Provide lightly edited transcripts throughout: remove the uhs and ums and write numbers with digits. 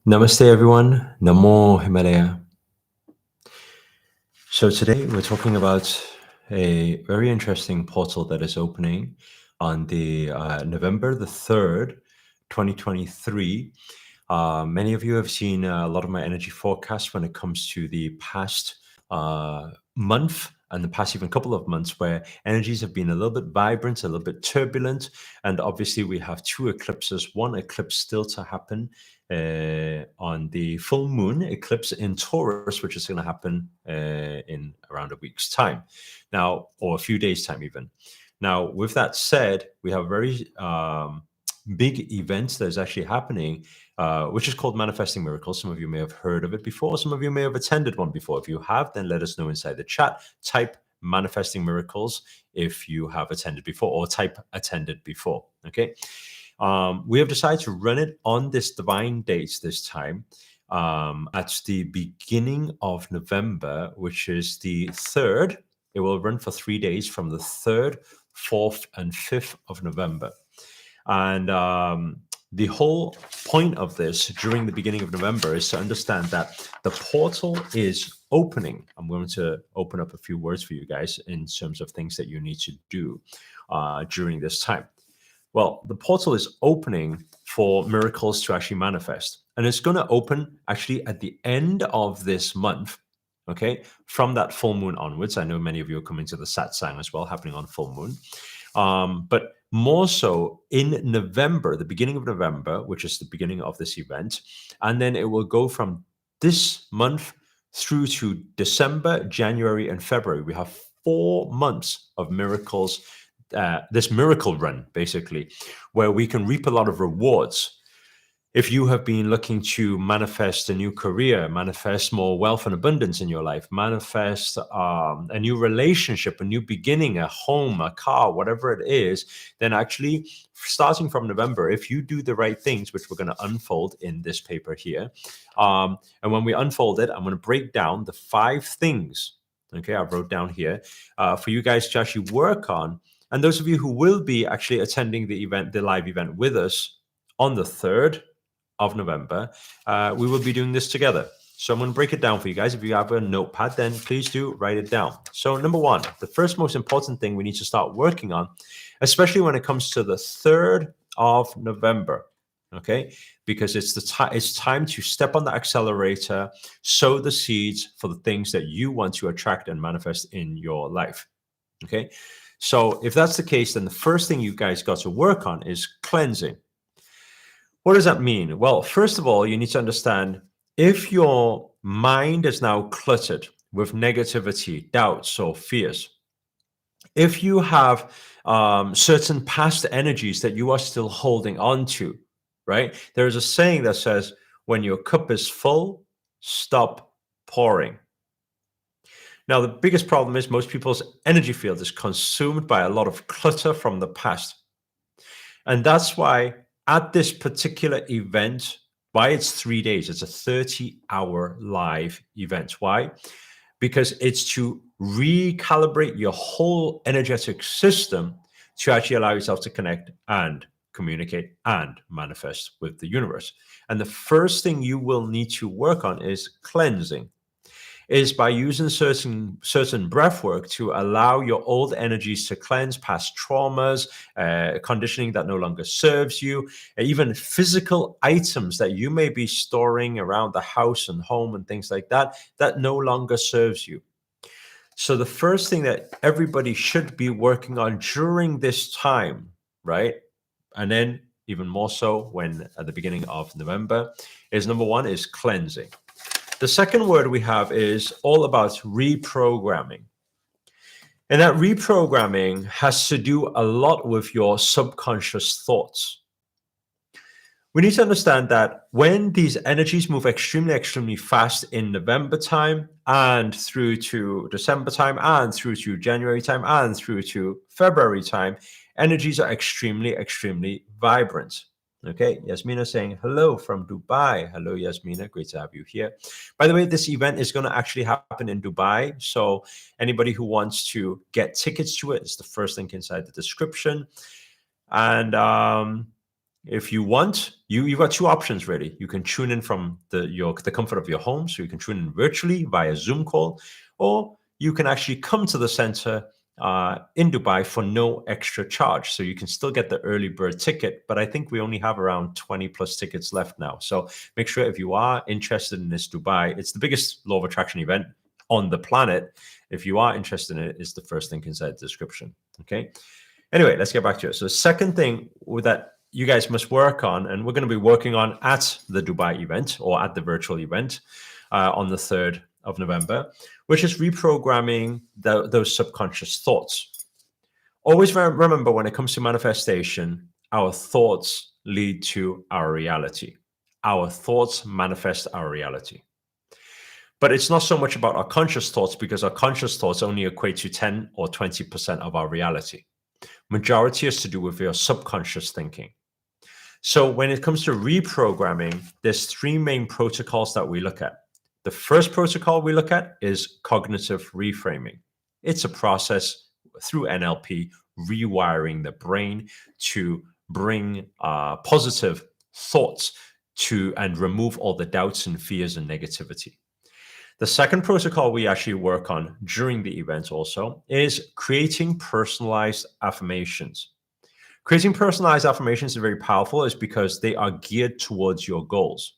Namaste, everyone. Namho Himalaya. So today we're talking about a very interesting portal that is opening on the November the 3rd, 2023. Many of you have seen a lot of my energy forecasts when it comes to the past month and the past even couple of months, where energies have been a little bit vibrant, a little bit turbulent. And obviously we have two eclipses, one eclipse still to happen on the full moon eclipse in Taurus, which is going to happen in around a week's time now, or a few days time even. Now, with that said, we have very big events that is actually happening, which is called Manifesting Miracles. Some of you may have heard of it before. Some of you may have attended one before. If you have, then let us know inside the chat. Type Manifesting Miracles if you have attended before, or type attended before. Okay. We have decided to run it on this divine date this time at the beginning of November, which is the 3rd. It will run for 3 days from the 3rd, 4th, and 5th of November. And the whole point of this during the beginning of November is to understand that the portal is opening. I'm going to open up a few words for you guys in terms of things that you need to do during this time. Well, the portal is opening for miracles to actually manifest. And it's going to open actually at the end of this month, okay, from that full moon onwards. I know many of you are coming to the satsang as well, happening on full moon. But more so in November, the beginning of November, which is the beginning of this event. And then it will go from this month through to December, January, and February. We have 4 months of miracles, this miracle run, basically, where we can reap a lot of rewards. If you have been looking to manifest a new career, manifest more wealth and abundance in your life, manifest a new relationship, a new beginning, a home, a car, whatever it is, then actually starting from November, if you do the right things, which we're going to unfold in this paper here, and when we unfold it, I'm going to break down the 5 things, okay, I wrote down here, for you guys to actually work on. And those of you who will be actually attending the event, the live event with us on the 3rd of November, we will be doing this together. So I'm going to break it down for you guys. If you have a notepad, then please do write it down. So number 1, the first most important thing we need to start working on, especially when it comes to the 3rd of November, okay, because it's time to step on the accelerator, sow the seeds for the things that you want to attract and manifest in your life, okay? So if that's the case, then the first thing you guys got to work on is cleansing. What does that mean? Well, first of all, you need to understand if your mind is now cluttered with negativity, doubts, or fears, if you have certain past energies that you are still holding on to, right? There's a saying that says, when your cup is full, stop pouring. Now, the biggest problem is most people's energy field is consumed by a lot of clutter from the past. And that's why at this particular event, why it's 3 days, it's a 30-hour live event. Why? Because it's to recalibrate your whole energetic system to actually allow yourself to connect and communicate and manifest with the universe. And the first thing you will need to work on is cleansing, is by using certain breath work to allow your old energies to cleanse, past traumas, conditioning that no longer serves you, even physical items that you may be storing around the house and home and things like that, that no longer serves you. So the first thing that everybody should be working on during this time, right? And then even more so when at the beginning of November, is number 1 is cleansing. The second word we have is all about reprogramming. And that reprogramming has to do a lot with your subconscious thoughts. We need to understand that when these energies move extremely, extremely fast in November time and through to December time and through to January time and through to February time, energies are extremely, extremely vibrant. Okay, Yasmina saying hello from Dubai. Hello, Yasmina. Great to have you here. By the way, this event is going to actually happen in Dubai. So anybody who wants to get tickets to it, it's the first link inside the description. And if you want, you've got two options really. You can tune in from the comfort of your home, so you can tune in virtually via Zoom call, or you can actually come to the center in Dubai for no extra charge. So you can still get the early bird ticket, but I think we only have around 20 plus tickets left now. So make sure if you are interested in this Dubai, it's the biggest law of attraction event on the planet. If you are interested in it, it's the first link inside the description. Okay. Anyway, let's get back to it. So the second thing that you guys must work on, and we're going to be working on at the Dubai event or at the virtual event on the 3rd of November, which is reprogramming those subconscious thoughts. Always remember, when it comes to manifestation, our thoughts lead to our reality. Our thoughts manifest our reality. But it's not so much about our conscious thoughts, because our conscious thoughts only equate to 10 or 20% of our reality. Majority is to do with your subconscious thinking. So when it comes to reprogramming, there's three main protocols that we look at. The first protocol we look at is cognitive reframing. It's a process through NLP, rewiring the brain to bring positive thoughts and remove all the doubts and fears and negativity. The second protocol we actually work on during the event also is creating personalized affirmations. Creating personalized affirmations is very powerful, is because they are geared towards your goals.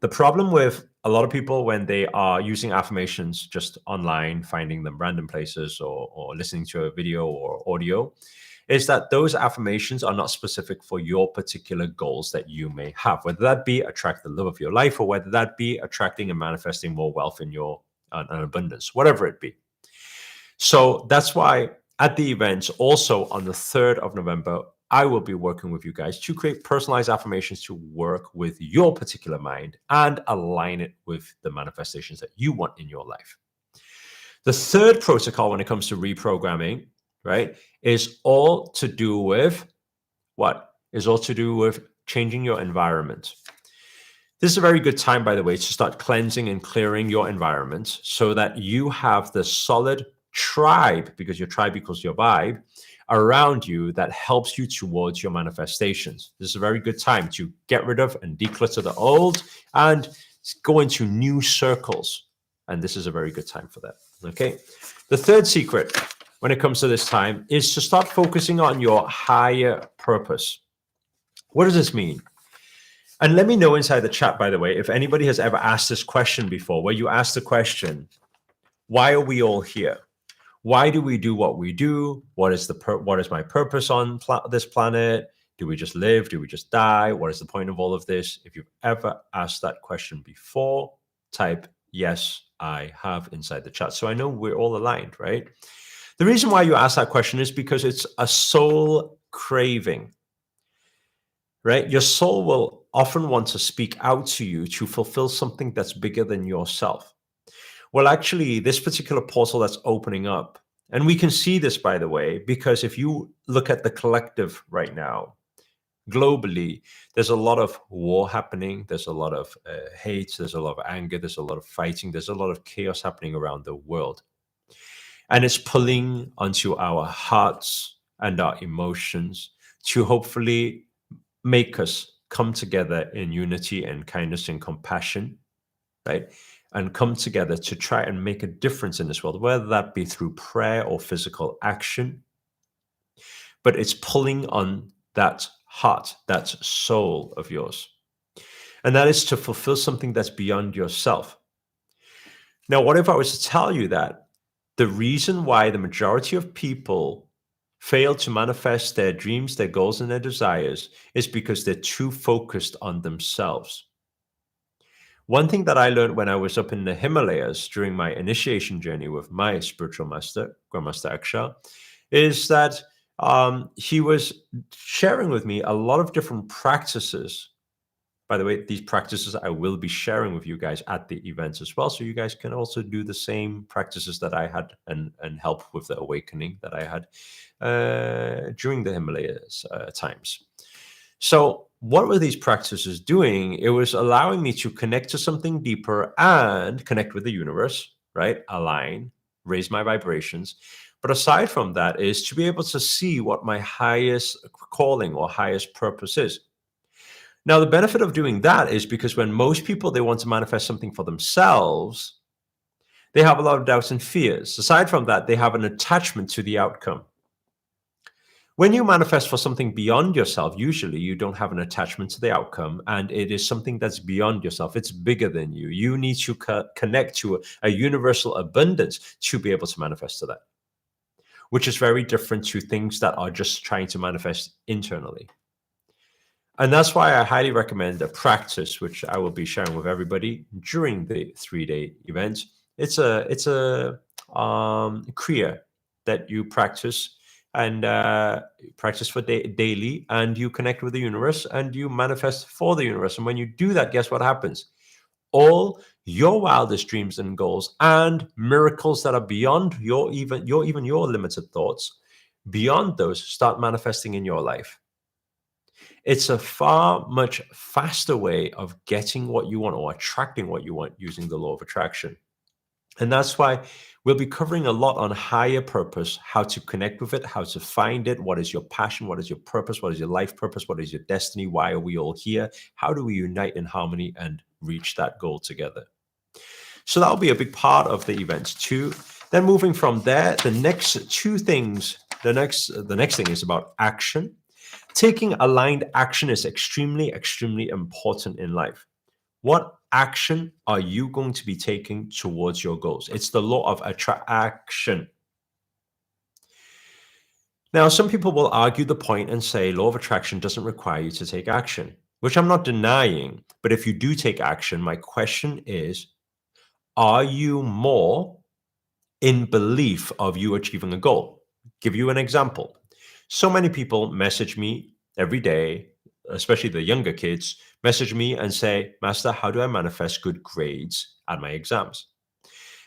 The problem with a lot of people when they are using affirmations just online, finding them random places or listening to a video or audio, is that those affirmations are not specific for your particular goals that you may have, whether that be attract the love of your life, or whether that be attracting and manifesting more wealth in your abundance, whatever it be. So that's why at the event, also on the 3rd of November, I will be working with you guys to create personalized affirmations to work with your particular mind and align it with the manifestations that you want in your life. The third protocol when it comes to reprogramming, right, is all to do with what? Is all to do with changing your environment. This is a very good time, by the way, to start cleansing and clearing your environment so that you have the solid tribe, because your tribe equals your vibe, around you that helps you towards your manifestations. This is a very good time to get rid of and declutter the old and go into new circles. And this is a very good time for that. Okay. The third secret when it comes to this time is to start focusing on your higher purpose. What does this mean? And let me know inside the chat, by the way, if anybody has ever asked this question before, where you ask the question, why are we all here? Why do we do what we do? What is my purpose on this planet? Do we just live? Do we just die? What is the point of all of this? If you've ever asked that question before, type yes, I have inside the chat. So I know we're all aligned, right? The reason why you ask that question is because it's a soul craving, right? Your soul will often want to speak out to you to fulfill something that's bigger than yourself. Well, actually, this particular portal that's opening up, and we can see this, by the way, because if you look at the collective right now, globally, there's a lot of war happening. There's a lot of hate. There's a lot of anger. There's a lot of fighting. There's a lot of chaos happening around the world. And it's pulling onto our hearts and our emotions to hopefully make us come together in unity and kindness and compassion, right? And come together to try and make a difference in this world, whether that be through prayer or physical action. But it's pulling on that heart, that soul of yours. And that is to fulfill something that's beyond yourself. Now, what if I was to tell you that the reason why the majority of people fail to manifest their dreams, their goals, and their desires is because they're too focused on themselves? One thing that I learned when I was up in the Himalayas during my initiation journey with my spiritual master, Grandmaster Aksha, is that he was sharing with me a lot of different practices. By the way, these practices I will be sharing with you guys at the events as well. So you guys can also do the same practices that I had and help with the awakening that I had during the Himalayas times. So what were these practices doing? It was allowing me to connect to something deeper and connect with the universe, right? Align, raise my vibrations. But aside from that is to be able to see what my highest calling or highest purpose is. Now, the benefit of doing that is because when most people, they want to manifest something for themselves, they have a lot of doubts and fears. Aside from that, they have an attachment to the outcome. When you manifest for something beyond yourself, usually you don't have an attachment to the outcome, and it is something that's beyond yourself. It's bigger than you. You need to connect to a universal abundance to be able to manifest to that, which is very different to things that are just trying to manifest internally. And that's why I highly recommend a practice, which I will be sharing with everybody during the 3-day event. It's a kriya that you practice, and practice for daily, and you connect with the universe and you manifest for the universe. And when you do that, guess what happens? All your wildest dreams and goals and miracles that are beyond your limited thoughts, beyond those, start manifesting in your life. It's a far much faster way of getting what you want or attracting what you want using the law of attraction. And that's why we'll be covering a lot on higher purpose, how to connect with it, how to find it, what is your passion, what is your purpose, what is your life purpose, what is your destiny, why are we all here, how do we unite in harmony and reach that goal together. So that'll be a big part of the event too. Then moving from there, the next two things, the next thing is about action. Taking aligned action is extremely, extremely important in life. What action are you going to be taking towards your goals? It's the law of attraction. Now, some people will argue the point and say law of attraction doesn't require you to take action, which I'm not denying. But if you do take action, my question is, are you more in belief of you achieving a goal? Give you an example. So many people message me every day, especially the younger kids, message me and say, Master, how do I manifest good grades at my exams?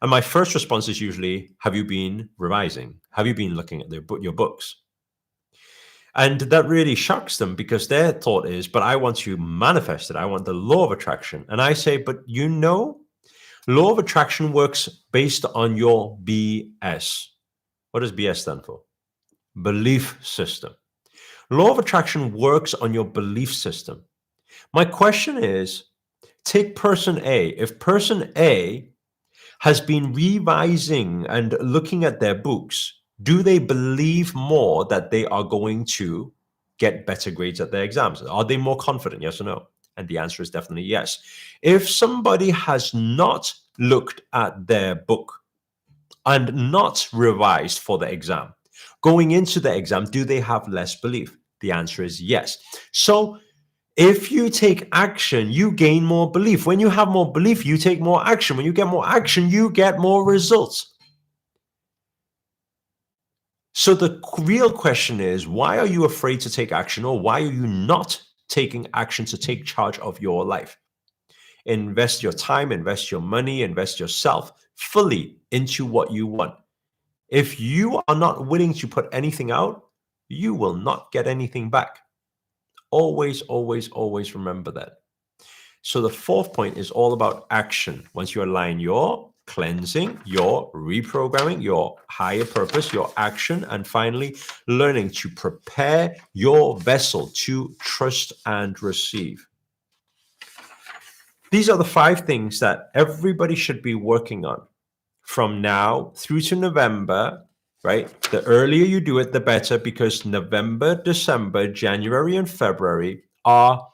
And my first response is usually, have you been revising? Have you been looking at your books? And that really shocks them, because their thought is, but I want to manifest it. I want the law of attraction. And I say, but law of attraction works based on your BS. What does BS stand for? Belief system. Law of attraction works on your belief system. My question is, take person A. If person A has been revising and looking at their books, do they believe more that they are going to get better grades at their exams? Are they more confident, yes or no? And the answer is definitely yes. If somebody has not looked at their book and not revised for the exam, going into the exam, do they have less belief? The answer is yes. So if you take action, you gain more belief. When you have more belief, you take more action. When you get more action, you get more results. So the real question is, why are you afraid to take action, or why are you not taking action to take charge of your life? Invest your time, invest your money, invest yourself fully into what you want. If you are not willing to put anything out, you will not get anything back. Always, always, always remember that. So the fourth point is all about action. Once you align your cleansing, your reprogramming, your higher purpose, your action, and finally learning to prepare your vessel to trust and receive. These are the 5 things that everybody should be working on from now through to November, right? The earlier you do it, the better, because November, December, January, and February are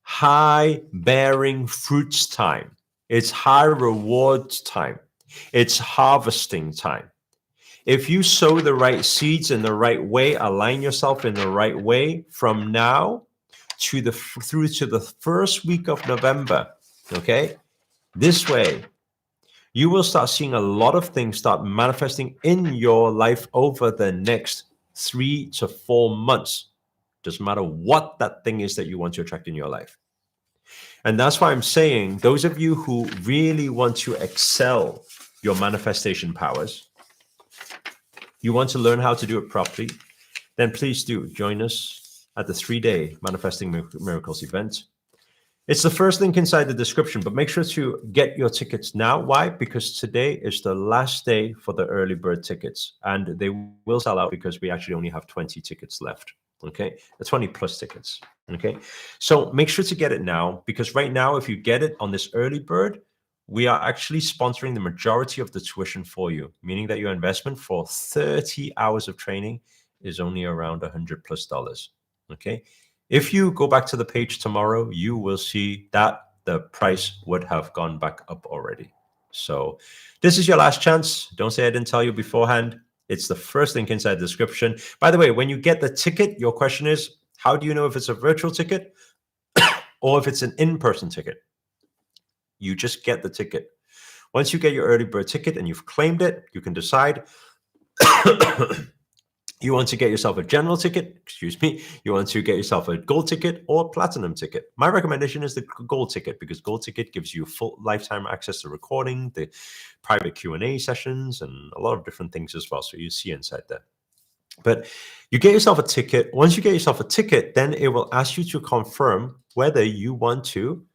high bearing fruits time. It's high rewards time. It's harvesting time. If you sow the right seeds in the right way, align yourself in the right way from now through to the first week of November, okay? This way, you will start seeing a lot of things start manifesting in your life over the next 3 to 4 months. Doesn't matter what that thing is that you want to attract in your life. And that's why I'm saying, those of you who really want to excel your manifestation powers, you want to learn how to do it properly, then please do join us at the 3-day Manifesting Miracles event. It's the first link inside the description, but make sure to get your tickets now. Why? Because today is the last day for the early bird tickets, and they will sell out because we actually only have 20 tickets left. Okay, the 20 plus tickets. Okay, so make sure to get it now, because right now, if you get it on this early bird, we are actually sponsoring the majority of the tuition for you, meaning that your investment for 30 hours of training is only around $100+. Okay, if you go back to the page tomorrow, you will see that the price would have gone back up already. So this is your last chance. Don't say I didn't tell you beforehand. It's the first link inside the description. By the way, when you get the ticket, your question is, how do you know if it's a virtual ticket or if it's an in-person ticket? You just get the ticket. Once you get your early bird ticket and you've claimed it, you can decide you want to get yourself a general ticket, you want to get yourself a gold ticket or platinum ticket. My recommendation is the gold ticket, because gold ticket gives you full lifetime access to recording, the private Q&A sessions, and a lot of different things as well. So you see inside there. But you get yourself a ticket. Once you get yourself a ticket, then it will ask you to confirm whether you want to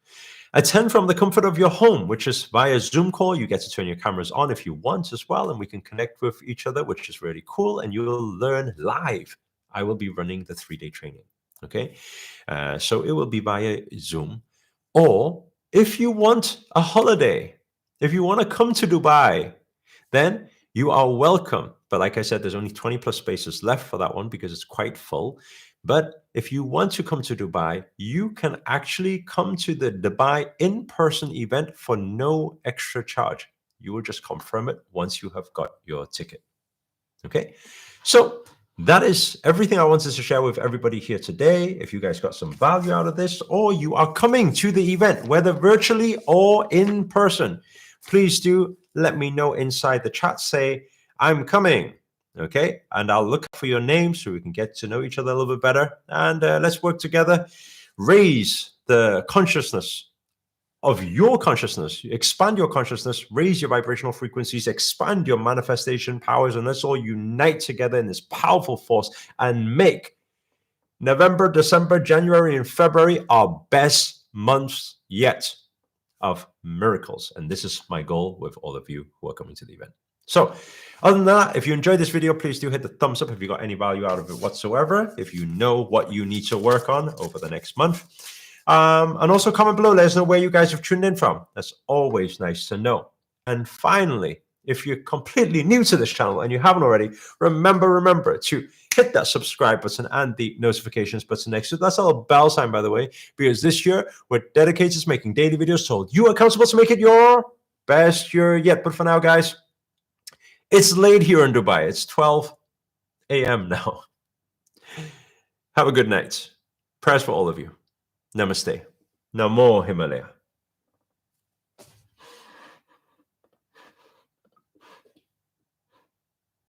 attend from the comfort of your home, which is via Zoom call. You get to turn your cameras on if you want as well, and we can connect with each other, which is really cool, and you will learn live. I will be running the 3-day training, okay? So it will be via Zoom. Or if you want a holiday, if you want to come to Dubai, then you are welcome. But like I said, there's only 20 plus spaces left for that one because it's quite full. But if you want to come to Dubai, you can actually come to the Dubai in-person event for no extra charge. You will just confirm it once you have got your ticket. Okay, so that is everything I wanted to share with everybody here today. If you guys got some value out of this, or you are coming to the event, whether virtually or in person, please do let me know inside the chat. Say, I'm coming. Okay, and I'll look for your name so we can get to know each other a little bit better, and let's work together, raise the consciousness of your consciousness, expand your consciousness, raise your vibrational frequencies, expand your manifestation powers, and let's all unite together in this powerful force and make November, December, January, and February our best months yet of miracles. And this is my goal with all of you who are coming to the event. So other than that, if you enjoyed this video, please do hit the thumbs up if you got any value out of it whatsoever, if you know what you need to work on over the next month. And also comment below, let us know where you guys have tuned in from. That's always nice to know. And finally, if you're completely new to this channel and you haven't already, remember to hit that subscribe button and the notifications button next to it. That's a little bell sign, by the way, because this year we're dedicated to making daily videos so you are accountable to make it your best year yet. But for now, guys, it's late here in Dubai. It's 12 a.m. now. Have a good night. Prayers for all of you. Namaste. Namho Himalaya.